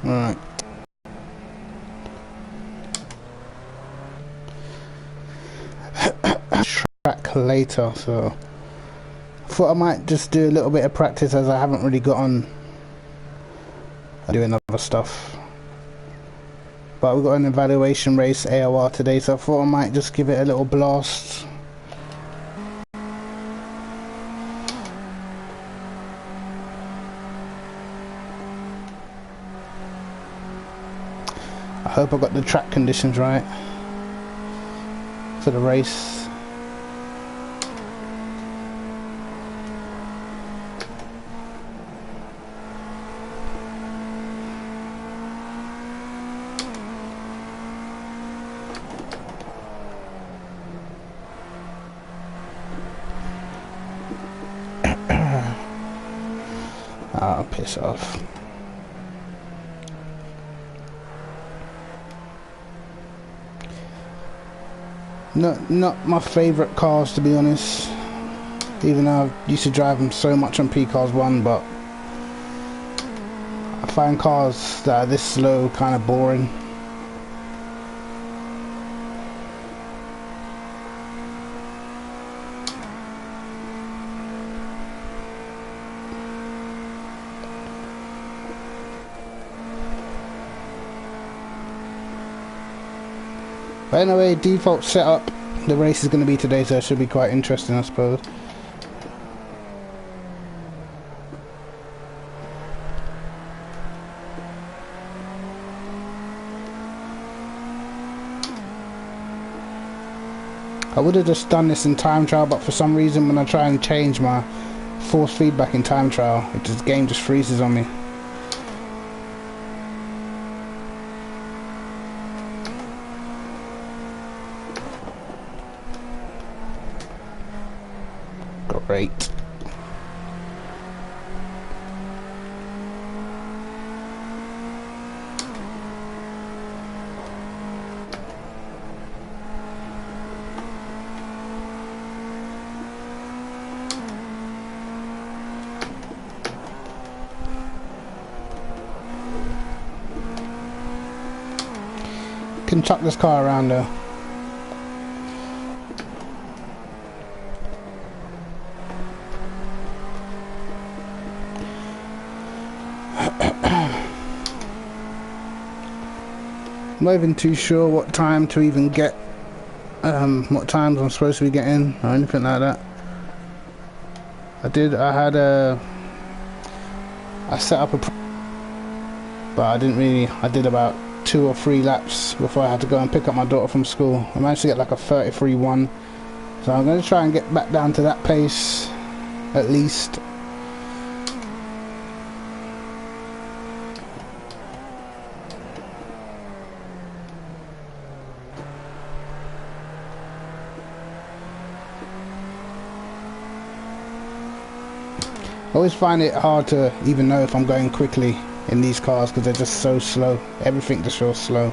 Alright. Track later, so I thought I might just do a little bit of practice as I haven't really got on doing other stuff. But we've got an evaluation race AOR today, so I thought I might just give it a little blast. I hope I got the track conditions right for the race. Ah, piss off. Not my favourite cars, to be honest. Even though I used to drive them so much on P-Cars 1, but I find cars that are this slow kind of boring. But anyway, default setup, the race is going to be today, so it should be quite interesting, I suppose. I would have just done this in time trial, but for some reason when I try and change my force feedback in time trial, the game just freezes on me. Great. Can chuck this car around though. I'm not even too sure what time to even get, what times I'm supposed to be getting or anything like that. I set up but I did about 2 or 3 laps before I had to go and pick up my daughter from school. I managed to get like a 33.1, so I'm going to try and get back down to that pace at least. I always find it hard to even know if I'm going quickly in these cars because they're just so slow. Everything just feels slow.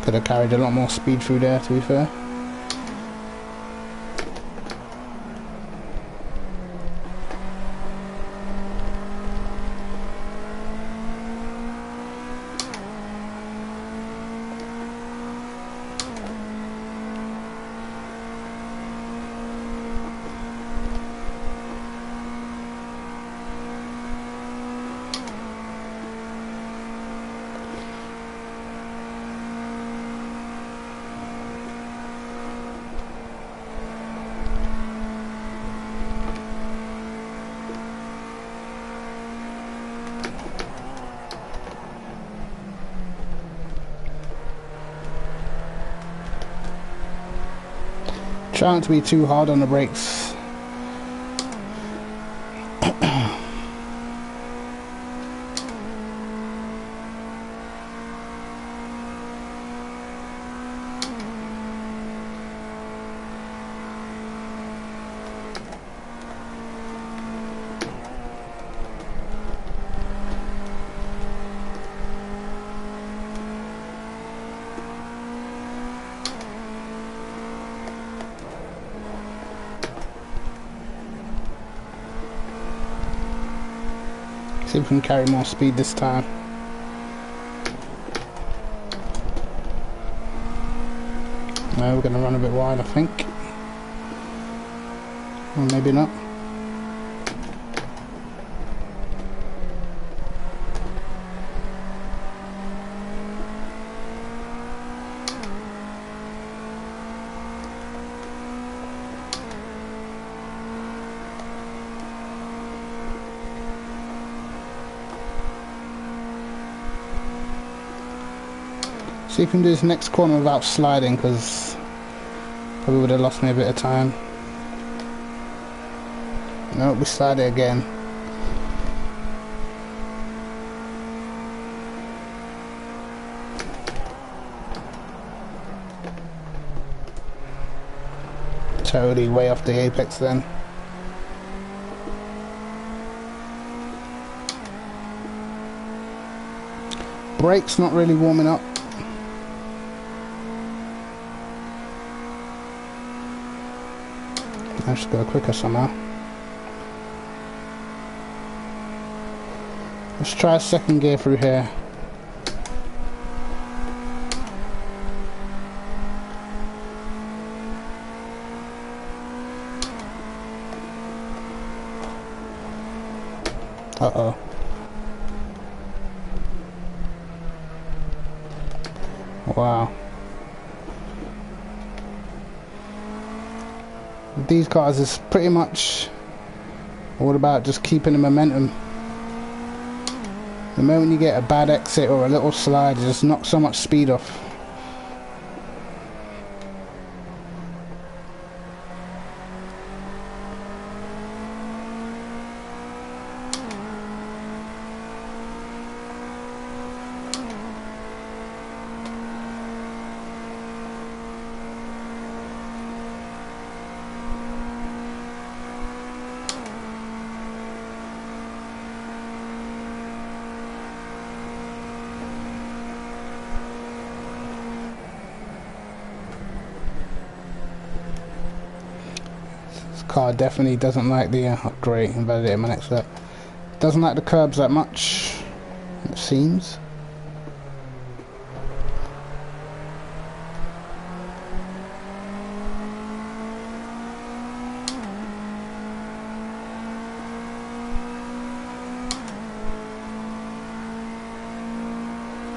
Could have carried a lot more speed through there, to be fair. Trying to be too hard on the brakes. See if we can carry more speed this time. No, we're going to run a bit wide, I think. Or maybe not. See if we can do this next corner without sliding, because probably would have lost me a bit of time. No, we slide it again. Totally way off the apex then. Brakes not really warming up. I should go quicker somehow. Let's try a second gear through here. Uh-oh. Wow. These cars is pretty much all about just keeping the momentum. The moment you get a bad exit or a little slide, it just knocks so much speed off. Car definitely doesn't like the great, invalidate my next lap. Doesn't like the curbs that much, it seems.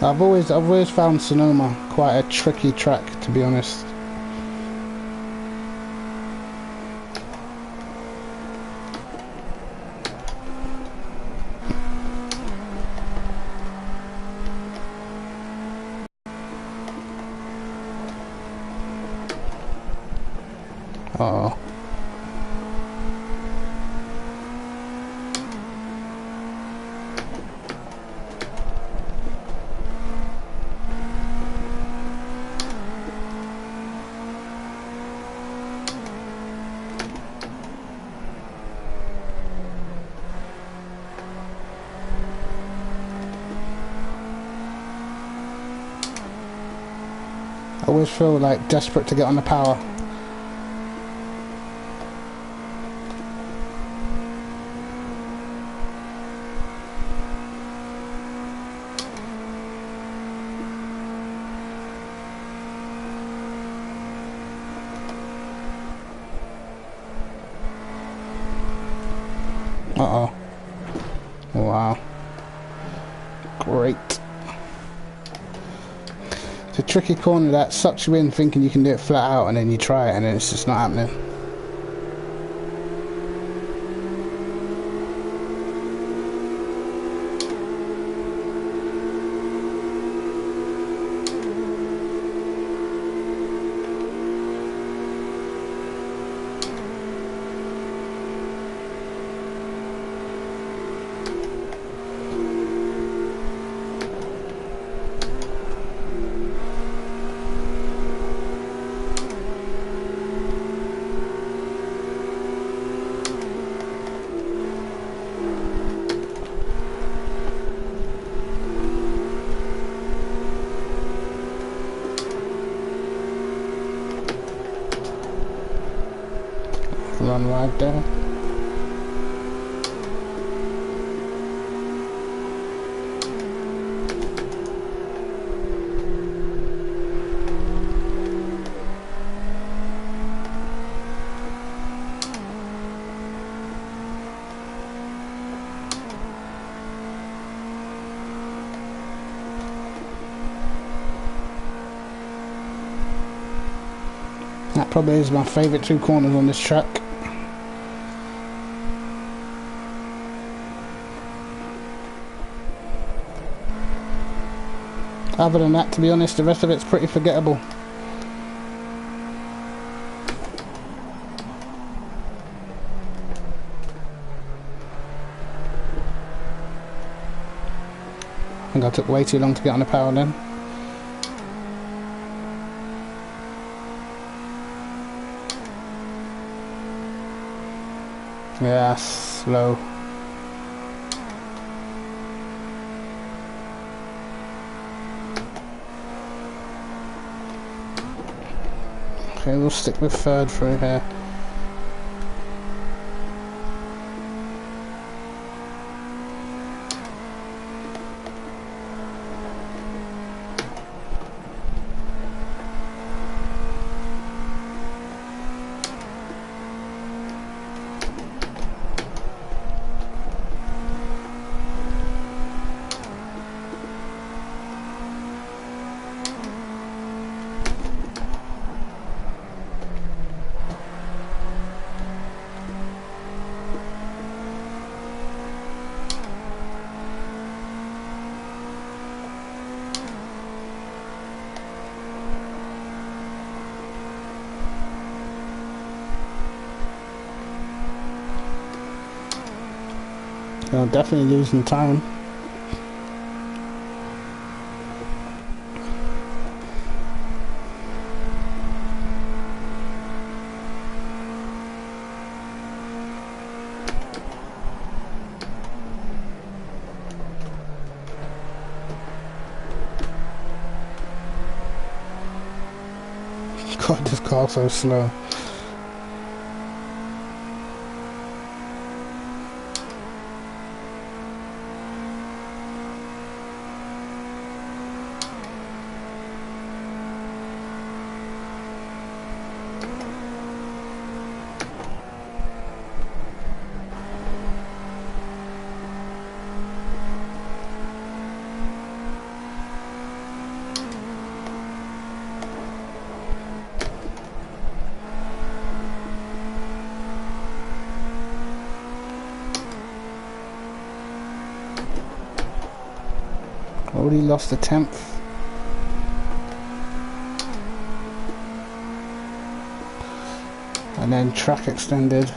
I've always found Sonoma quite a tricky track, to be honest. Uh-oh. I always feel like desperate to get on the power. Uh-oh. Wow. Great. It's a tricky corner that sucks you in thinking you can do it flat out, and then you try it and then it's just not happening. Run right there. Probably is my favourite two corners on this track. Other than that, to be honest, the rest of it's pretty forgettable. I think I took way too long to get on the power then. Yeah, slow. Okay, we'll stick with third through here. I'm definitely losing time. God, this car's so slow. Already lost a 10th. And then track extended.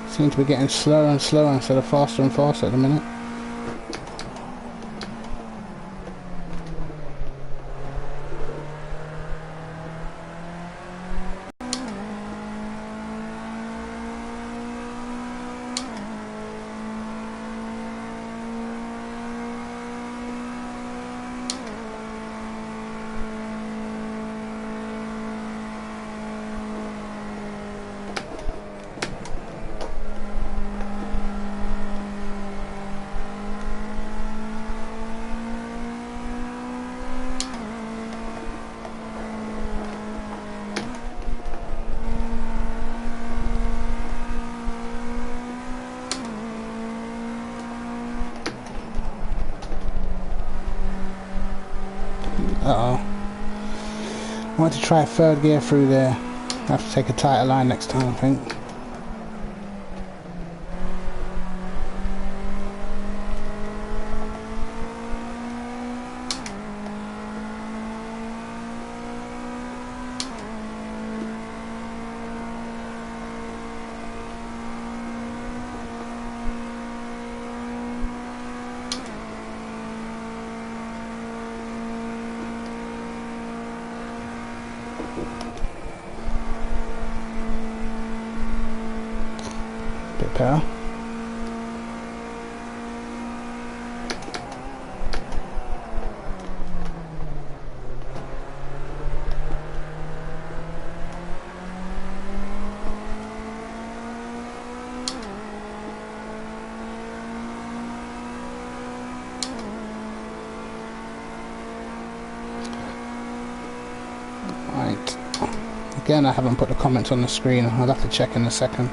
Seem to be getting slower and slower instead of faster and faster at the minute. Uh-oh. I want to try a third gear through there. I have to take a tighter line next time, I think. Bit better. Again, I haven't put the comments on the screen. I'll have to check in a second.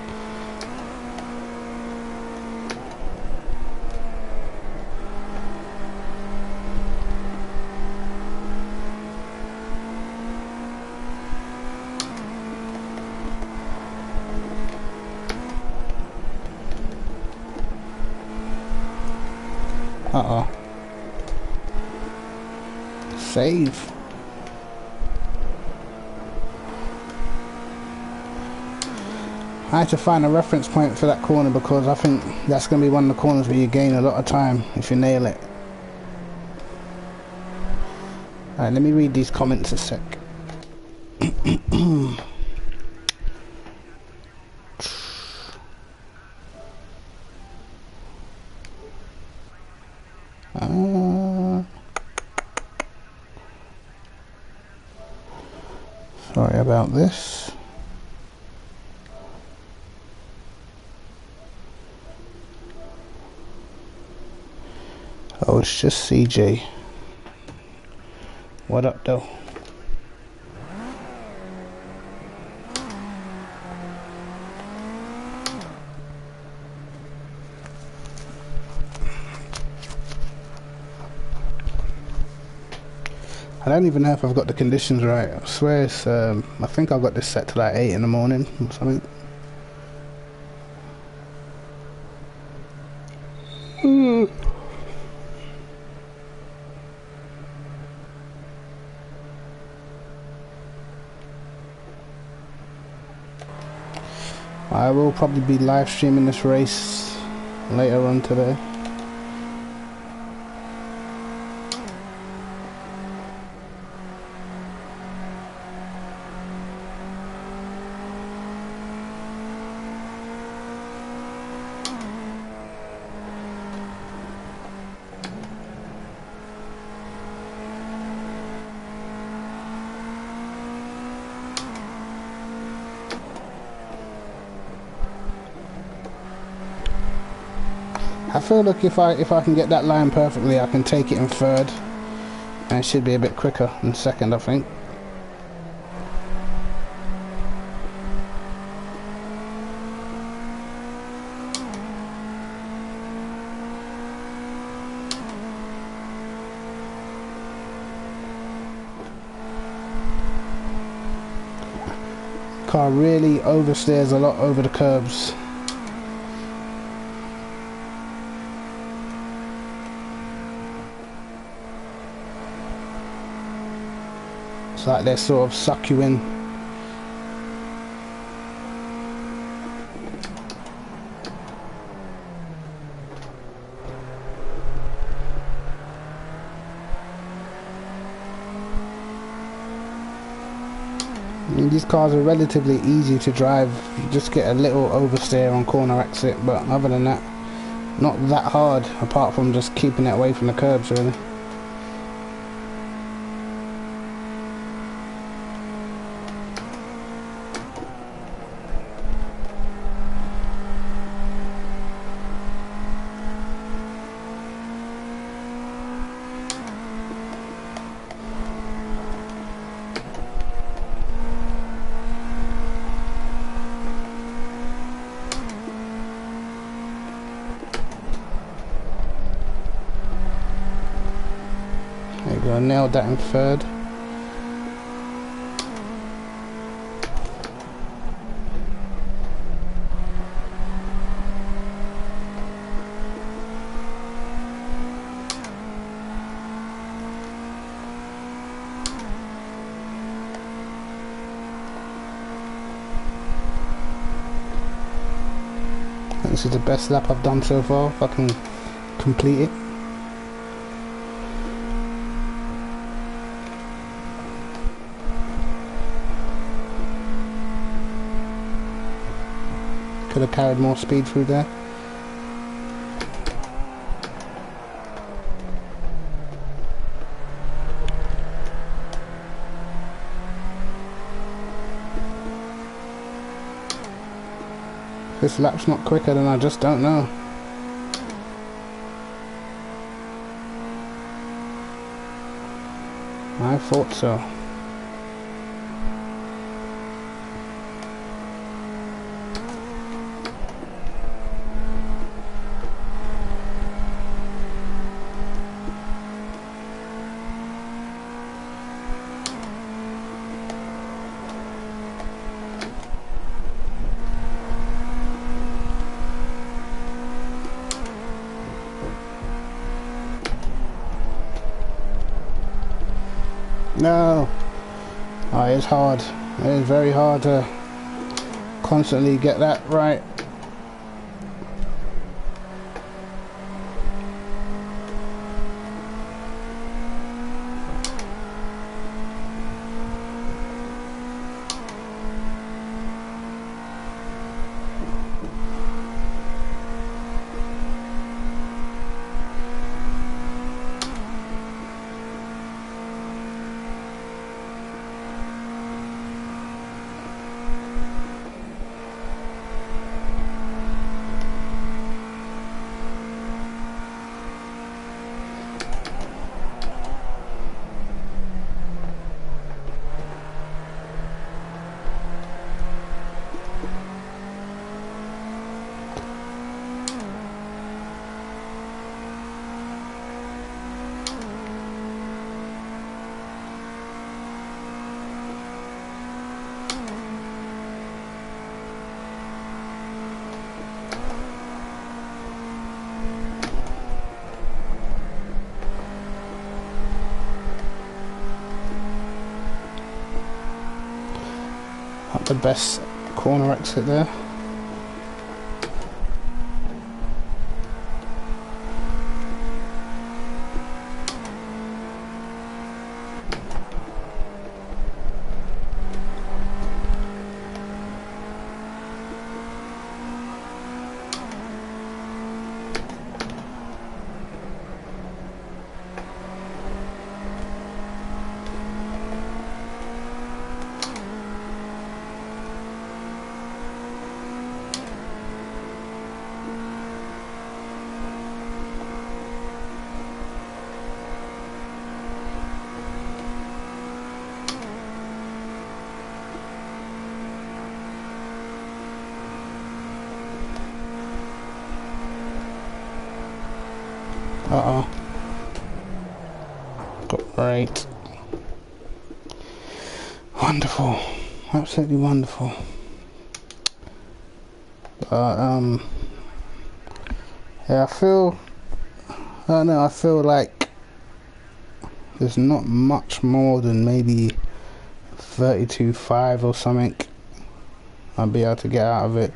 Uh-oh. Save. I had to find a reference point for that corner because I think that's going to be one of the corners where you gain a lot of time if you nail it. Alright, let me read these comments a sec. Sorry about this. Oh, it's just CJ. What up, though? I don't even know if I've got the conditions right. I swear it's, I think I've got this set to like 8 in the morning or something. I will probably be live streaming this race later on today. I feel like if I can get that line perfectly, I can take it in third, and it should be a bit quicker in second, I think. Car really oversteers a lot over the curbs. It's like they sort of suck you in. I mean, these cars are relatively easy to drive. You just get a little oversteer on corner exit, but other than that, not that hard, apart from just keeping it away from the curbs, really. There you go, nailed that in third. This is the best lap I've done so far, if I can complete it. Could have carried more speed through there. This lap's not quicker, then I just don't know. I thought so. No. Oh, it's hard. It is very hard to constantly get that right. Not the best corner exit there. Uh-oh. Got right. Wonderful. Absolutely wonderful. But, yeah, I don't know, I feel like there's not much more than maybe 32.5 or something I'll be able to get out of it.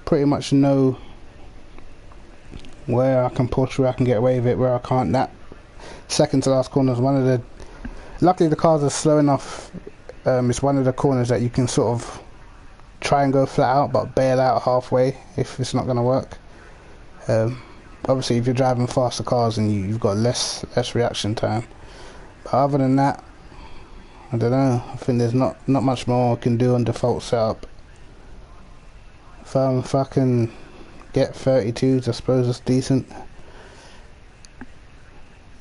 Pretty much know where I can push, where I can get away with it, where I can't. That second to last corner is one of the, luckily the cars are slow enough, it's one of the corners that you can sort of try and go flat out but bail out halfway if it's not going to work. Obviously if you're driving faster cars and you've got less reaction time, but other than that, I don't know, I think there's not much more I can do on default setup. If I can get 32s, I suppose it's decent.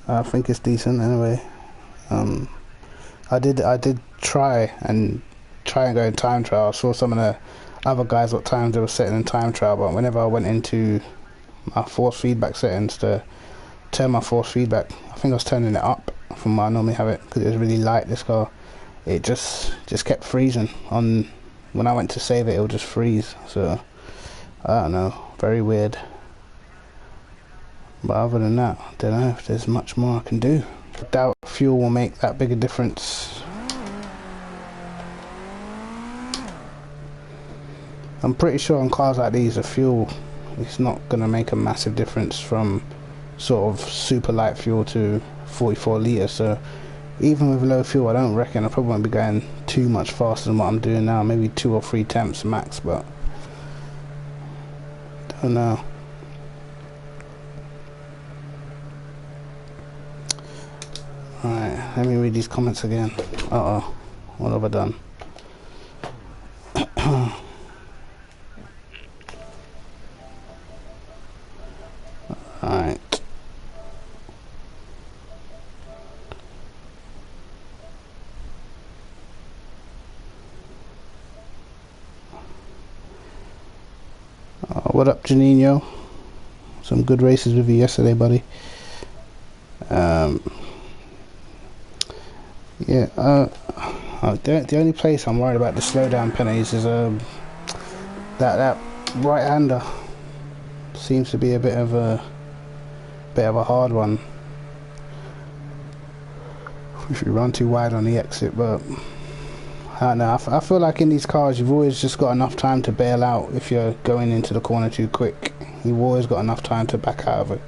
I think it's decent anyway. I did try and go in time trial. I saw some of the other guys what times they were setting in time trial, but whenever I went into my force feedback settings to turn my force feedback, I think I was turning it up from what I normally have it, because it was really light, this car. It just kept freezing. On when I went to save it, it would just freeze. So I don't know, very weird. But other than that, I don't know if there's much more I can do. I doubt fuel will make that big a difference. I'm pretty sure on cars like these, the fuel is not going to make a massive difference from sort of super light fuel to 44 litres. So even with low fuel, I don't reckon I probably won't be going too much faster than what I'm doing now. Maybe 2 or 3 temps max, but don't know. Right, let me read these comments again. Uh-oh, what have I done? Alright. What up, Janino? Some good races with you yesterday, buddy. Yeah, the only place I'm worried about the slowdown penalties is that right-hander seems to be a bit of a hard one. If you run too wide on the exit, but I don't know. I feel like in these cars you've always just got enough time to bail out if you're going into the corner too quick. You've always got enough time to back out of it.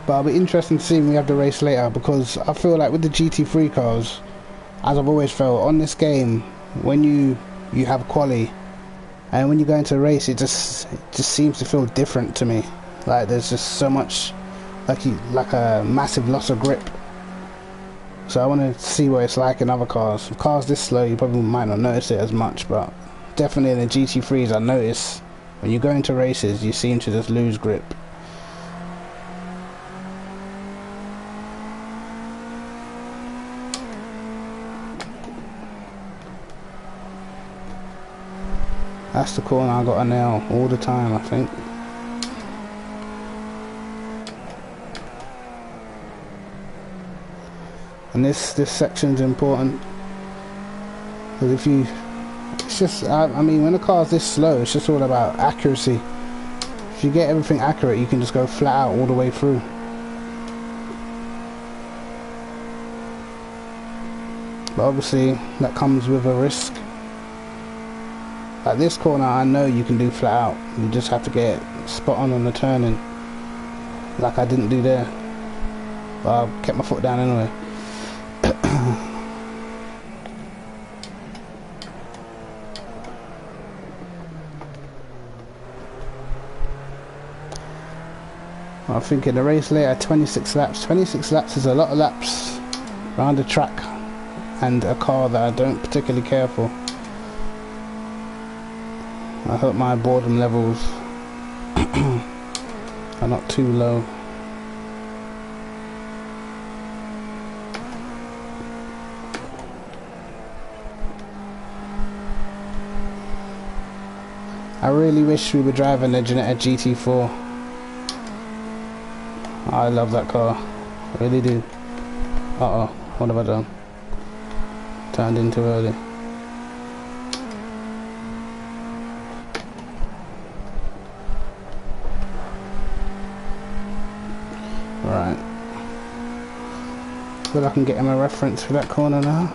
But it'll be interesting to see when we have the race later, because I feel like with the GT3 cars, as I've always felt on this game, when you have quali and when you go into a race, it just seems to feel different to me. Like there's just so much like a massive loss of grip. So I want to see what it's like in other cars. With cars this slow, you probably might not notice it as much, but definitely in the GT3s I notice when you go into races you seem to just lose grip. That's the corner I got to nail all the time, I think. And this section's important, because if you, it's just, I mean, when the car's this slow, it's just all about accuracy. If you get everything accurate, you can just go flat out all the way through. But obviously, that comes with a risk. At this corner, I know you can do flat out. You just have to get spot on the turning, like I didn't do there. But I kept my foot down anyway. I'm thinking the race later, 26 laps. 26 laps is a lot of laps around the track and a car that I don't particularly care for. I hope my boredom levels are not too low. I really wish we were driving the Ginetta GT4. I love that car, I really do. Uh oh, what have I done? Turned in too early. Right. But I can get him a reference for that corner now.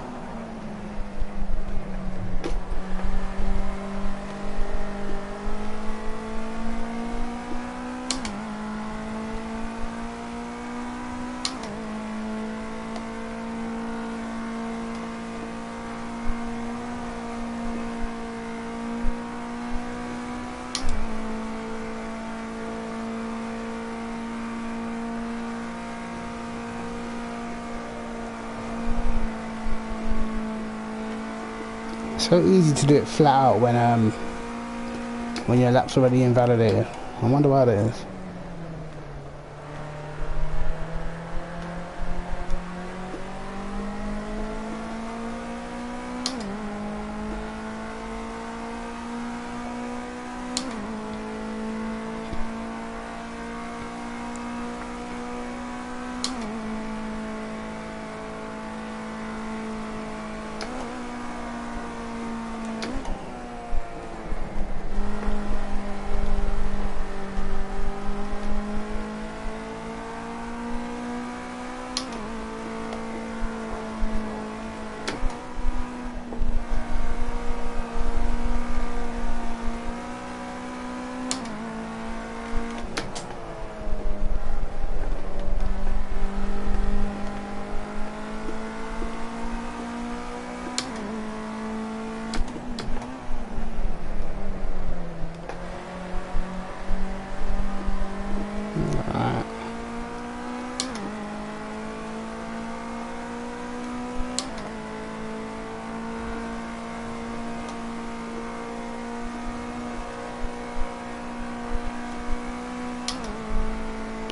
So easy to do it flat out when your lap's already invalidated. I wonder why that is.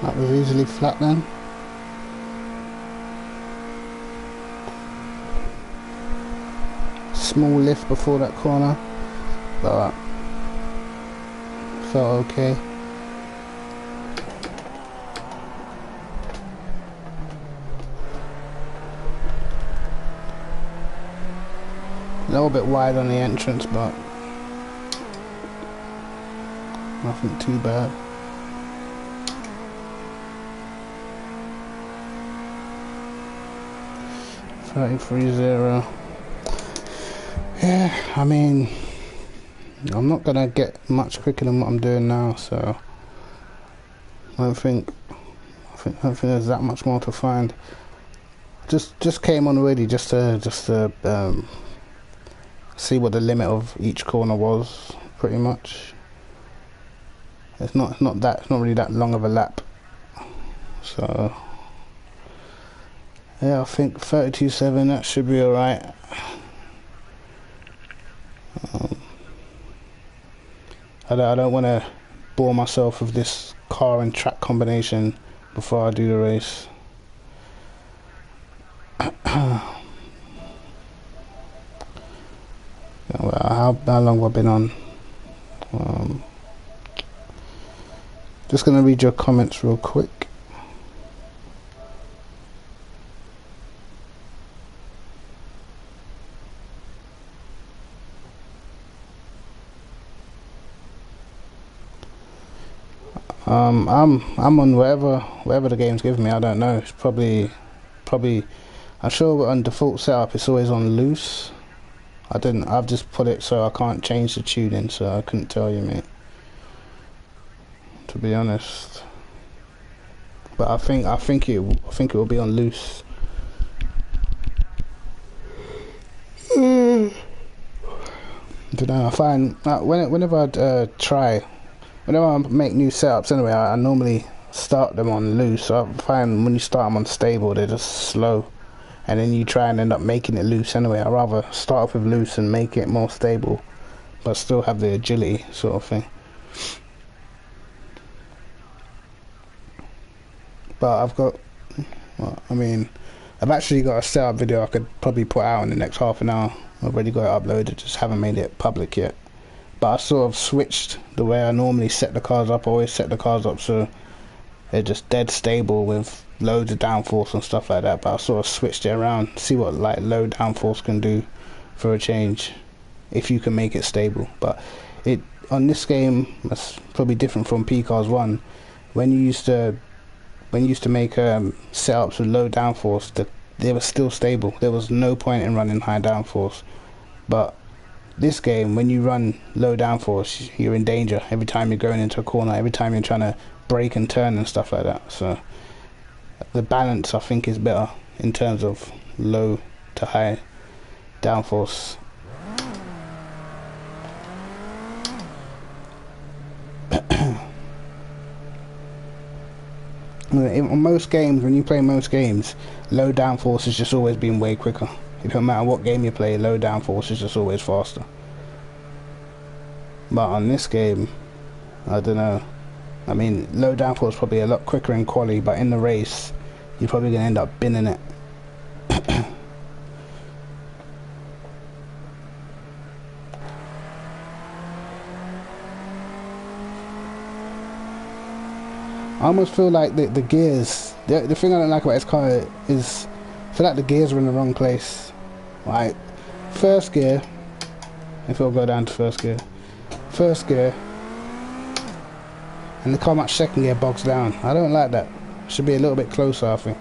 That was easily flat then. Small lift before that corner, but felt okay. A little bit wide on the entrance, but Nothing too bad. $33.0. Yeah, I mean, I'm not gonna get much quicker than what I'm doing now, so I don't think there's that much more to find. Just came on already just to see what the limit of each corner was, pretty much. It's not really that long of a lap, so yeah, I think 32.7, that should be alright. I don't want to bore myself with this car and track combination before I do the race. Well, how long have I been on? Just going to read your comments real quick. I'm on whatever the game's giving me. I don't know. It's probably I'm sure on default setup it's always on loose. I've just put it so I can't change the tuning, so I couldn't tell you, mate, to be honest. But I think it will be on loose. I don't know. I find whenever I make new setups anyway, I normally start them on loose. So I find when you start them on stable, they're just slow, and then you try and end up making it loose anyway. I'd rather start off with loose and make it more stable, but still have the agility sort of thing. But I've actually got a setup video I could probably put out in the next half an hour. I've already got it uploaded, just haven't made it public yet. But I sort of switched the way I normally set the cars up. I always set the cars up so they're just dead stable with loads of downforce and stuff like that. But I sort of switched it around, see what like low downforce can do for a change, if you can make it stable. But on this game, that's probably different from P-Cars 1. When you used to make setups with low downforce, they were still stable. There was no point in running high downforce. But this game, when you run low downforce, you're in danger every time you're going into a corner, every time you're trying to brake and turn and stuff like that. So the balance, I think, is better in terms of low to high downforce. In most games, when you play most games, low downforce has just always been way quicker. It don't matter what game you play, low downforce is just always faster. But on this game, I don't know. I mean, low downforce is probably a lot quicker in quali, but in the race, you're probably going to end up binning it. I almost feel like the gears, the thing I don't like about this car is I feel like the gears are in the wrong place. Like, first gear, if we'll go down to first gear, and look how much second gear bogs down. I don't like that. Should be a little bit closer, I think.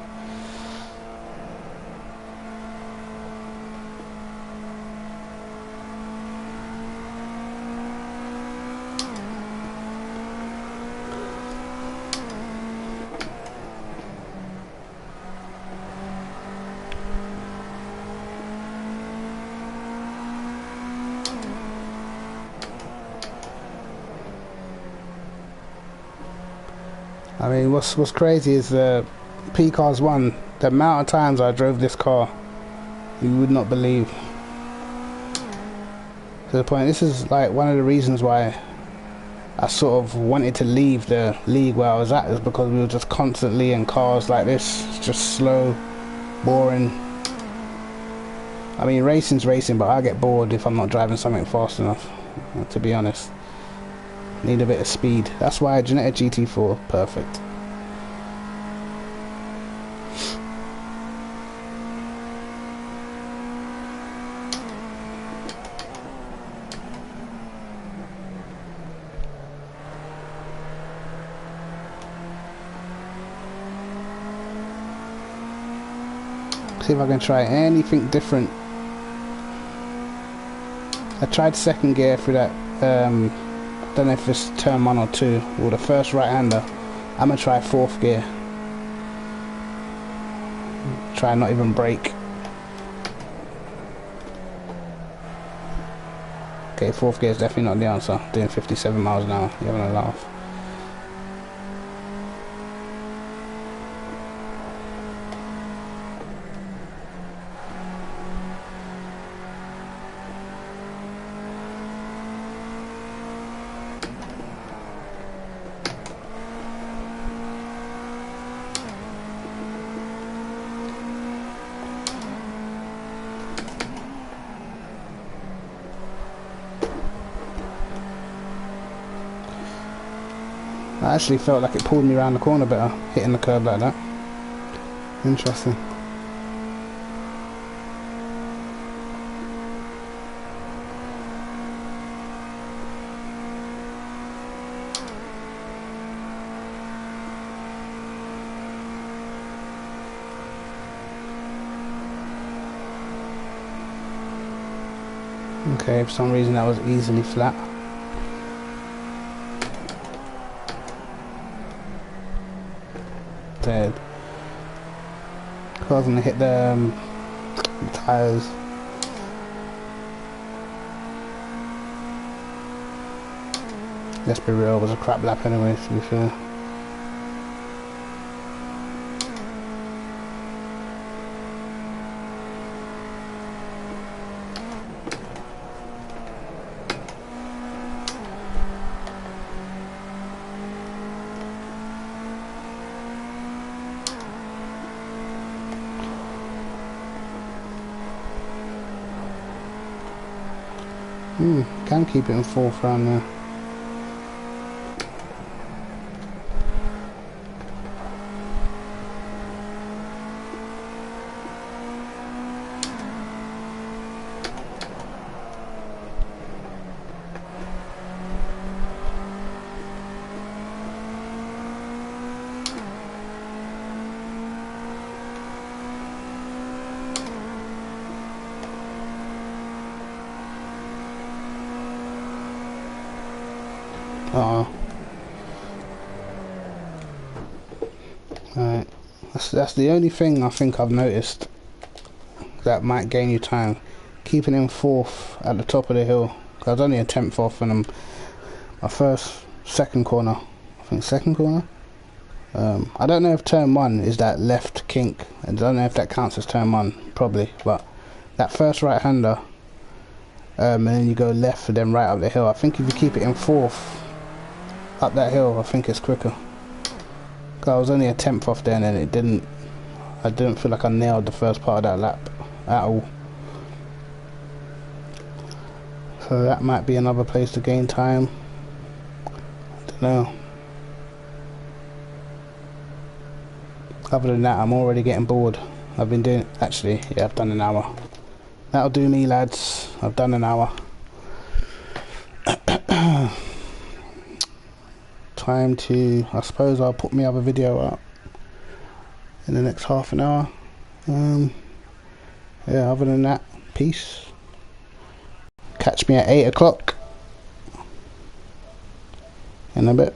I mean, what's crazy is P-Cars 1, the amount of times I drove this car, you would not believe. To the point, this is like one of the reasons why I sort of wanted to leave the league where I was at, is because we were just constantly in cars like this, just slow, boring. I mean, racing's racing, but I get bored if I'm not driving something fast enough, to be honest. Need a bit of speed. That's why Ginetta GT4, perfect. See if I can try anything different. I tried second gear through that, I don't know if it's turn 1 or 2, or the first right-hander. I'm gonna try fourth gear. Try not even brake. Okay, fourth gear is definitely not the answer. Doing 57 miles an hour, you're having a laugh. I actually felt like it pulled me around the corner better, hitting the curb like that. Interesting. Okay, for some reason that was easily flat. Dead. Car's gonna hit the tyres. Let's be real, it was a crap lap anyway, to be fair. Can keep it in fourth round there. Alright, that's the only thing I think I've noticed that might gain you time. Keeping in fourth at the top of the hill. I was only a 10th off and my second corner. I think second corner. I don't know if turn 1 is that left kink. I don't know if that counts as turn 1, probably. But that first right-hander, and then you go left and then right up the hill. I think if you keep it in fourth up that hill, I think it's quicker. I was only a 10th off there, and then I didn't feel like I nailed the first part of that lap at all. So that might be another place to gain time. I don't know. Other than that, I'm already getting bored. I've been doing, actually, yeah, I've done an hour. That'll do me, lads. I've done an hour. Time to, I suppose I'll put my other video up in the next half an hour. Yeah, other than that, peace. Catch me at 8 o'clock in a bit.